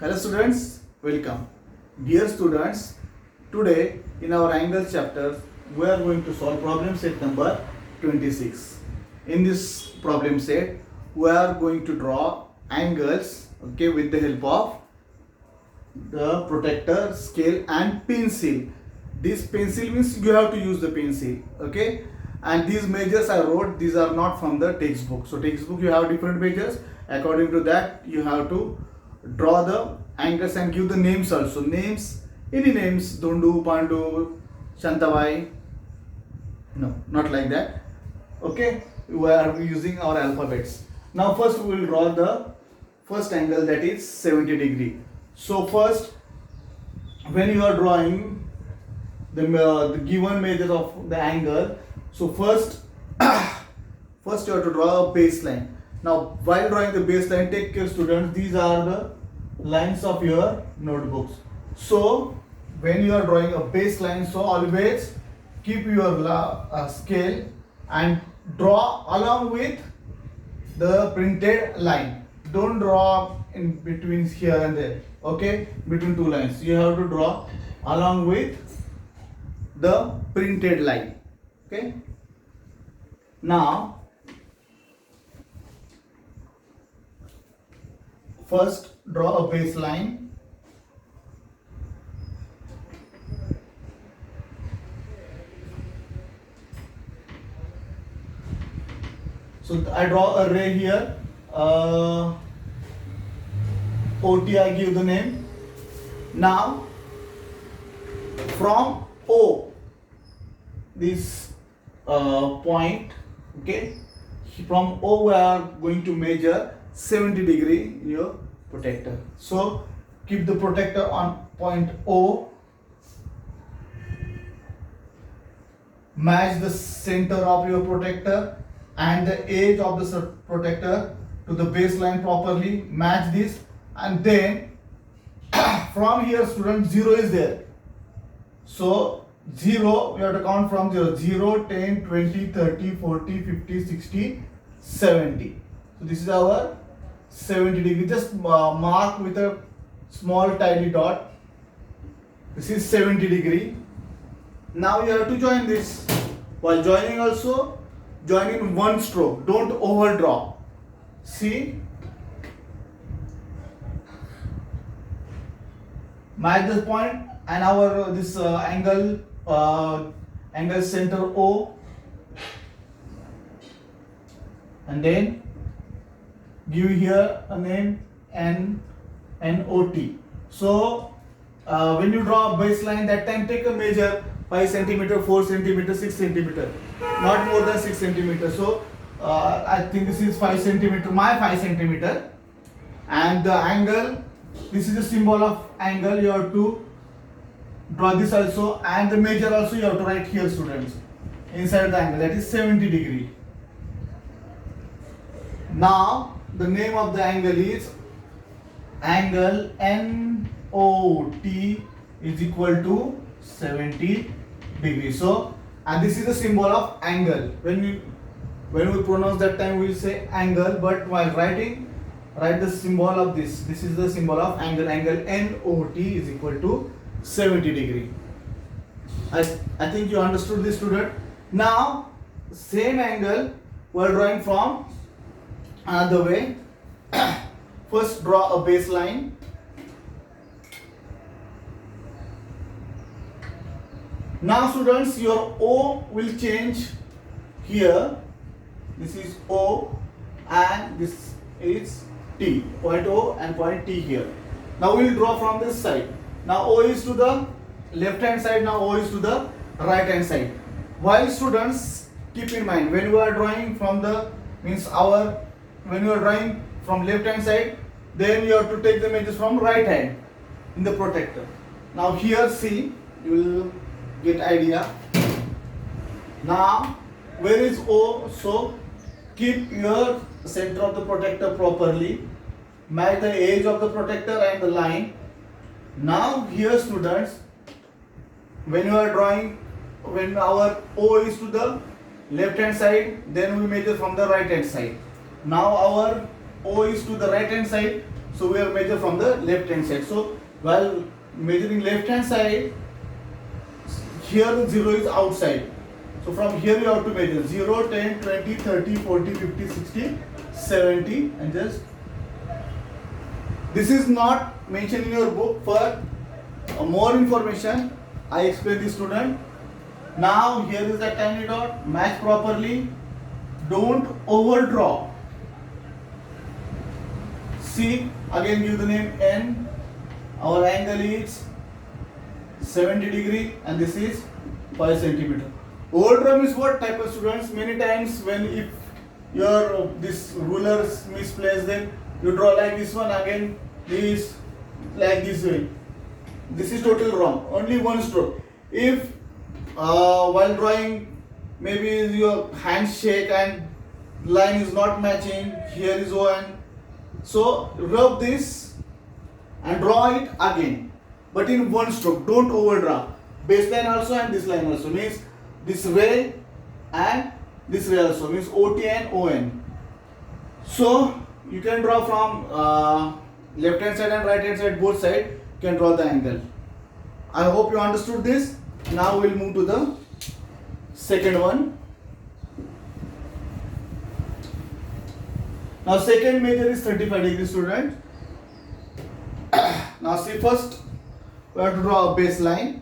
Hello students, welcome. Dear students, today in our angles chapter we are going to solve problem set number 26. In this problem set we are going to draw angles with the help of the protractor, scale and pencil. This pencil means you have to use the pencil, and these measures I wrote, these are not from the textbook. So textbook you have different measures, according to that you have to draw the angles and give the names also. Names, any names, Dundu, Pandu, Shantabai. No, not like that. We are using our alphabets. Now first we will draw the first angle, that is 70 degree. So first, when you are drawing the given measure of the angle, so first first you have to draw a baseline. Now while drawing the baseline, take care students, these are the lines of your notebooks. So when you are drawing a baseline, so always keep your scale and draw along with the printed line. Don't draw in between here and there, between two lines. You have to draw along with the printed line. Now first draw a baseline. So I draw a ray here. OT I give the name. Now from O, this point, from O we are going to measure 70 degree in your protractor. So keep the protractor on point O, match the center of your protractor and the edge of the protractor to the baseline properly, match this, and then from here student 0 is there. So 0 we have to count from 0, 10, 20, 30, 40, 50, 60, 70. So this is our 70 degree. Just mark with a small tiny dot. This is 70 degree. Now you have to join this. While joining also, join in one stroke. Don't overdraw. See? Match this point and our this angle center O, and then give here a name NOT. So when you draw a baseline, that time take a measure 5 centimeter, 4 centimeter, 6 centimeter, not more than 6 centimeter. So I think this is 5 centimeter, my 5 centimeter, and the angle, this is the symbol of angle. You have to draw this also, and the measure also you have to write here students inside the angle, that is 70 degree. Now the name of the angle is angle NOT is equal to 70 degree. So, and this is the symbol of angle. When we pronounce that time we will say angle, but while writing, write the symbol of this. This is the symbol of angle. Angle NOT is equal to 70 degree. I think you understood this student. Now same angle we are drawing from another way. First draw a baseline. Now students, your O will change here. This is O and this is T. Point O and point T here. Now we will draw from this side. Now O is to the left hand side, now O is to the right hand side. While students, keep in mind, when we are drawing from the when you are drawing from left hand side, then you have to take the measures from right hand in the protractor. Now here see, you will get idea. Now where is O? So keep your center of the protractor properly, match the edge of the protractor and the line. Now here students, when you are drawing, when our O is to the left hand side, then we measure from the right hand side. Now our O is to the right hand side, So we are measure from the left hand side. So while measuring left hand side, here the 0 is outside. So from here you have to measure 0, 10, 20, 30, 40, 50, 60, 70 and just. This is not mentioned in your book. For more information, I explain the student. Now here is the tiny dot. Match properly. Don't overdraw. See, again give the name N. Our angle is 70 degree and this is 5 centimeter. Overdraw means what type of students? Many times when if your this rulers misplaced, then you draw like this one, again this like this way. This is totally wrong. Only one stroke. If while drawing maybe your hand shake and line is not matching, here is one. So rub this and draw it again, but in one stroke. Don't overdraw. Baseline also and this line also, means this way and this way also, means OT and ON. So you can draw from left hand side and right hand side, both side you can draw the angle. I hope you understood this. Now we'll move to the second one. Now second measure is 35 degrees, student. Now see, first we have to draw a baseline.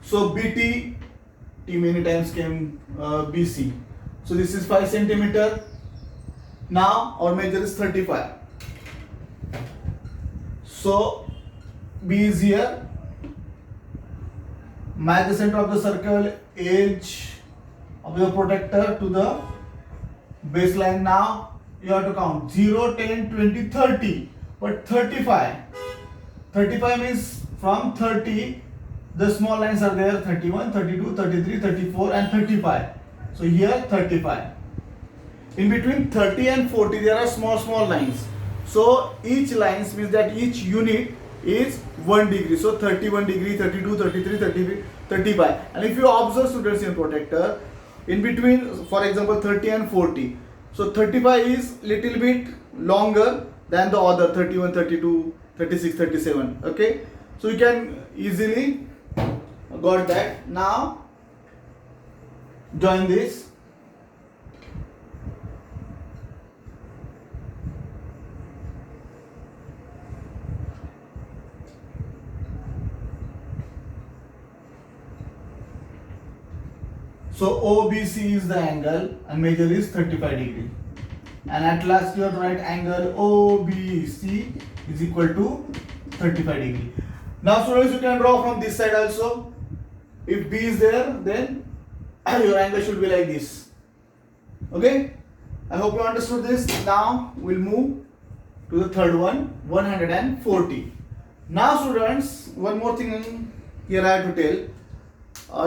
So BT, T many times came BC. So this is 5 centimeter. Now our measure is 35. So B is here. Match the center of the circle, edge of your protector to the baseline. Now you have to count 0, 10, 20, 30. But 35. 35 means from 30. The small lines are there, 31, 32, 33, 34 and 35. So here 35. In between 30 and 40 there are small lines. So each lines means that each unit is 1 degree. So 31 degree, 32, 33, 33, 35. And if you observe, students, in protector, in between, for example, 30 and 40. So 35 is little bit longer than the other 31, 32, 36, 37. Okay. So you can easily got that. Now join this. So OBC is the angle and measure is 35 degree. And at last your right angle OBC is equal to 35 degree. Now students, you can draw from this side also. If B is there, then your angle should be like this. Okay? I hope you understood this. Now we'll move to the third one, 140. Now students, one more thing here I have to tell.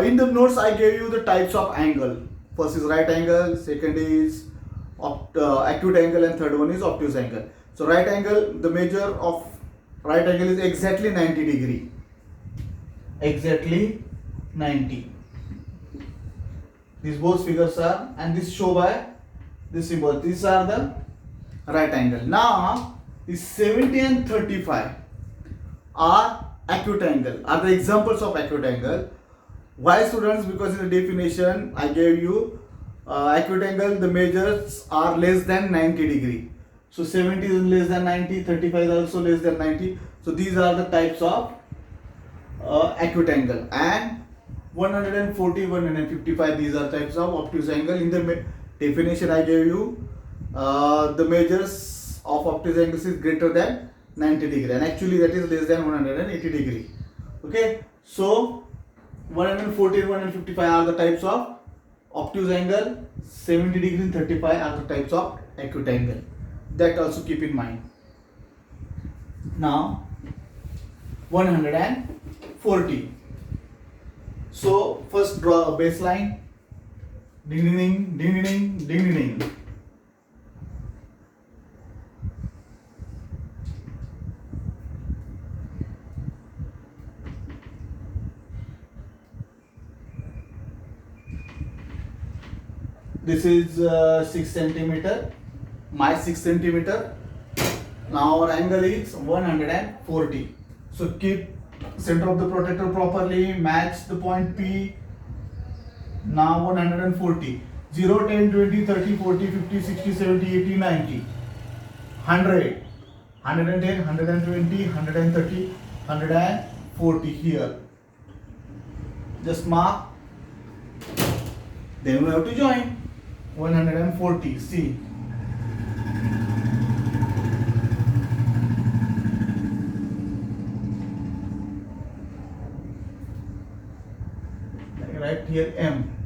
In the notes I gave you the types of angle. First is right angle, second is acute angle, and third one is obtuse angle. So right angle, the measure of right angle is exactly 90 degree. Exactly 90. These both figures are, and this show by this symbol. These are the right angle. Now these 70 and 35 are acute angle, are the examples of acute angle. Why, students? Because in the definition I gave you acute angle, the measures are less than 90 degree. So 70 is less than 90, 35 is also less than 90. So these are the types of acute angle. And 140, 155, these are types of obtuse angle. In the definition I gave you, the measures of obtuse angles is greater than 90 degree, and actually that is less than 180 degree. Okay, so 140 and 155 are the types of obtuse angle, 70 degree and 35 are the types of acute angle. That also keep in mind. Now 140. So first draw a baseline. Ding ding ding ding ding ding ding ding. This is 6 centimeter, my 6 centimeter. Now our angle is 140. So keep center of the protractor properly, match the point P. Now 140. 0, 10, 20, 30, 40, 50, 60, 70, 80, 90, 100, 110, 120, 130, 140 here. Just mark. Then we have to join 140. See. Right here M.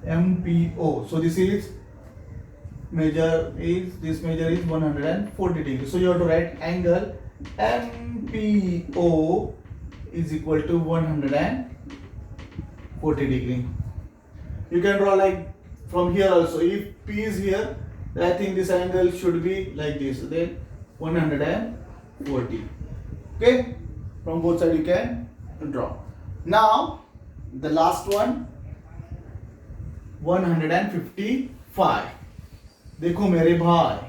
MPO. So this measure is 140 degrees. So you have to write angle MPO is equal to 140 degree. You can draw like from here also. If P is here, then I think this angle should be like this. Then 140. Okay. From both sides you can draw. Now the last one. 155. देखो मेरे भाई.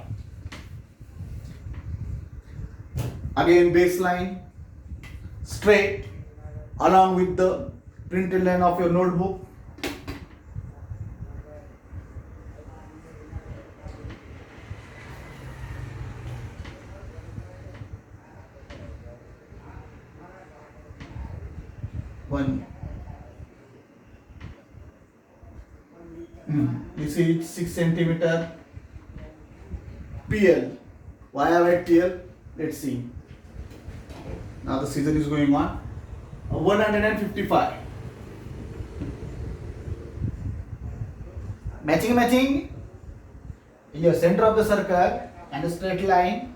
Again baseline straight along with the printed line of your notebook. One. This is 6 centimeter. PL. Why I write PL? Let's see. Now the scissor is going on. 155. Matching. Here center of the circle and the straight line.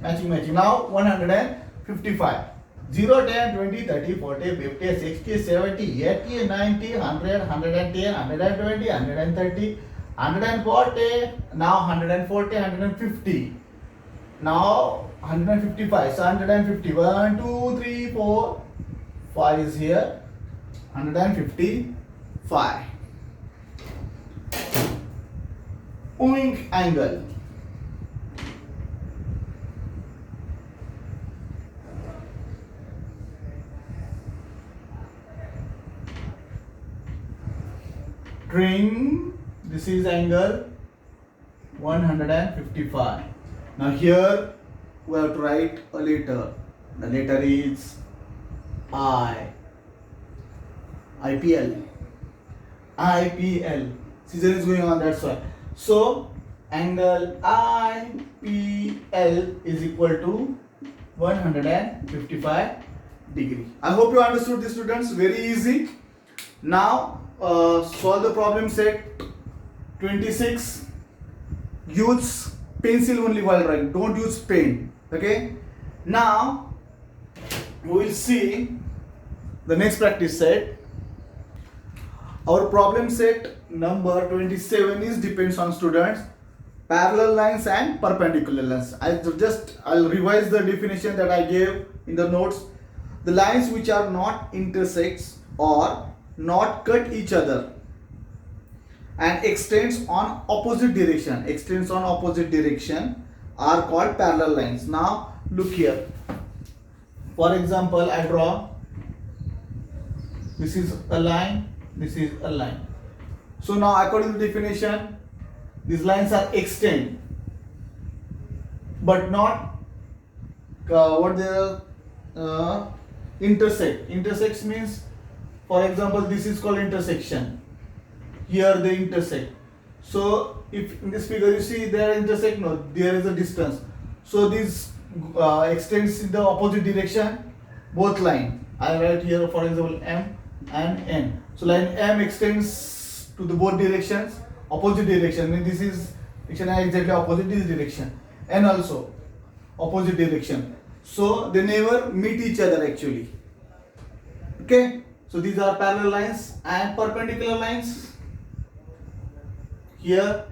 Matching. Now 155. 0, 10, 20, 30, 40, 50, 60, 70, 80, 90, 100, 110, 120, 130, 140, now 140, 150. Now 155. So 150. 1, 2, 3, 4, 5 is here. 155. Wing angle. String, this is angle 155. Now here we have to write a letter. The letter is I. IPL. Scissor is going on, that's why. So angle IPL is equal to 155 degree. I hope you understood this, students. Very easy. Now solve the problem set 26. Use pencil only while writing. Don't use pen. Okay. Now we will see the next practice set. Our problem set number 27 is depends on students parallel lines and perpendicular lines. I'll revise the definition that I gave in the notes. The lines which are not intersects or not cut each other and extends on opposite direction are called parallel lines. Now look here. For example, I draw. This is a line. This is a line. So now according to the definition, these lines are extend but not intersect. Intersects means, for example, this is called intersection. Here they intersect. So if in this figure you see there intersect, no, there is a distance. So this extends in the opposite direction, both line. I write here for example M and N. So line M extends to the both directions, opposite direction. Means this is exactly opposite this direction. N also opposite direction. So they never meet each other actually. Okay. So these are parallel lines and perpendicular lines. Here,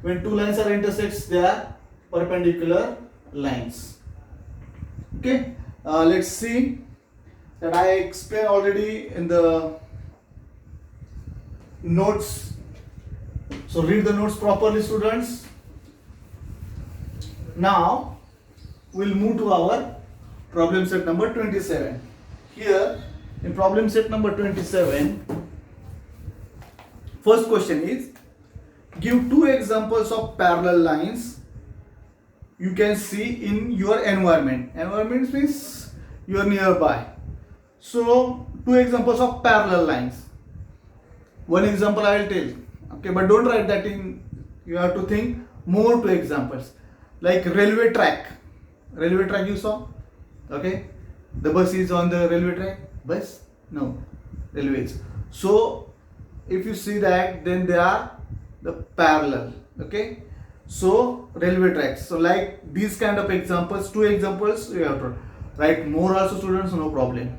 when two lines are intersects, they are perpendicular lines. Okay. Let's see that I explained already in the notes. So read the notes properly, students. Now we'll move to our problem set number 27. Here in problem set number 27, first question is, give two examples of parallel lines you can see in your environment. Environment means you are nearby. So two examples of parallel lines. One example I will tell. Okay, but don't write that in. You have to think more two examples. Like railway track. Railway track you saw? Okay. The bus is on the railway track. Bus? No. Railways. So if you see that, then they are the parallel. Okay. So railway tracks. So like these kind of examples, two examples you have to write more also, students, no problem.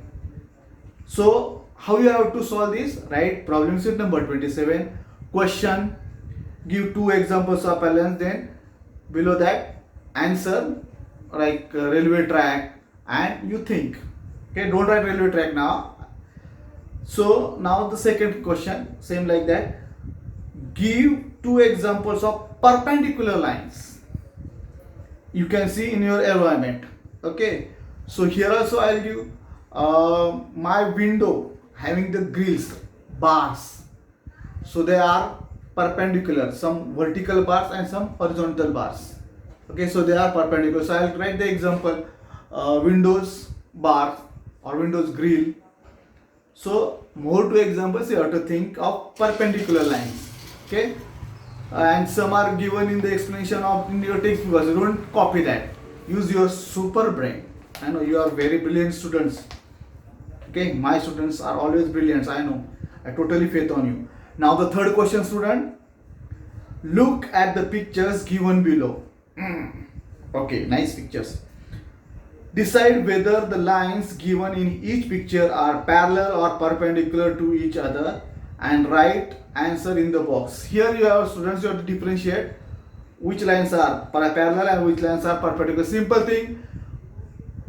So how you have to solve this? Right, problem set number 27. Question, give two examples of parallel, then below that answer like railway track, and you think. Okay, don't write railway track now. So now the second question, same like that. Give two examples of perpendicular lines you can see in your environment. Okay, so here also I'll give my window having the grills, bars. So they are perpendicular, some vertical bars and some horizontal bars. Okay, so they are perpendicular. So I'll write the example, windows bar or windows grill. So more two examples you have to think of perpendicular lines. Okay, and some are given in the explanation of in your textbook. So don't copy that. Use your super brain. I know you are very brilliant students. Okay, my students are always brilliant. I know. I totally faith on you. Now the third question, student. Look at the pictures given below. Okay, nice pictures. Decide whether the lines given in each picture are parallel or perpendicular to each other and write answer in the box. Here you have, students, you have to differentiate which lines are parallel and which lines are perpendicular. Simple thing.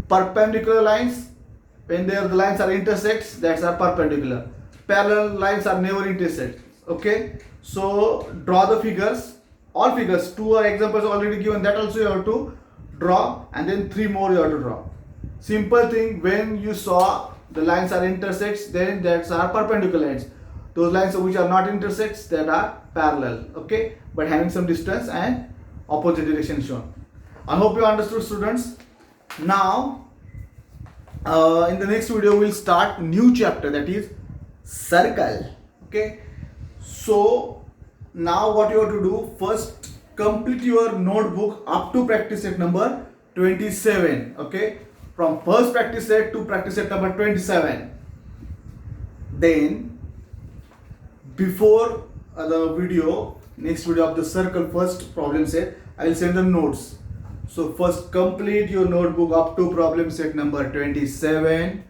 Perpendicular lines, when the lines are intersects, that's are perpendicular. Parallel lines are never intersect. Okay, so draw the figures, all figures. Two are examples already given, that also you have to draw, and then three more you have to draw. Simple thing, when you saw the lines are intersects, then that's are perpendicular lines. Those lines which are not intersects, that are parallel. Okay, but having some distance and opposite direction shown. I hope you understood, students. Now in the next video we'll start new chapter, that is circle. Okay, so now what you have to do, first complete your notebook up to practice set number 27. Okay, from first practice set to practice set number 27. Then before the video, next video of the circle first problem set, I will send the notes. So first complete your notebook up to problem set number 27.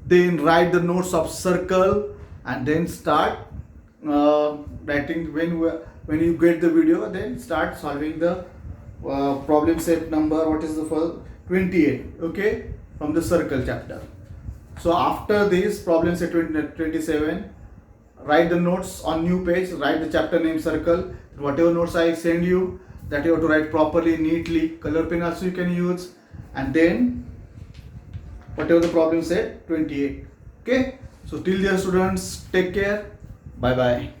Then write the notes of circle and then start writing. When you get the video, then start solving the problem set number, what is the first, 28. Okay, from the circle chapter. So after this problem set 27, write the notes on new page, write the chapter name circle. Whatever notes I send you, that you have to write properly, neatly. Color pen also you can use, and then whatever the problem said 28. Okay, so till there, students, take care. Bye bye.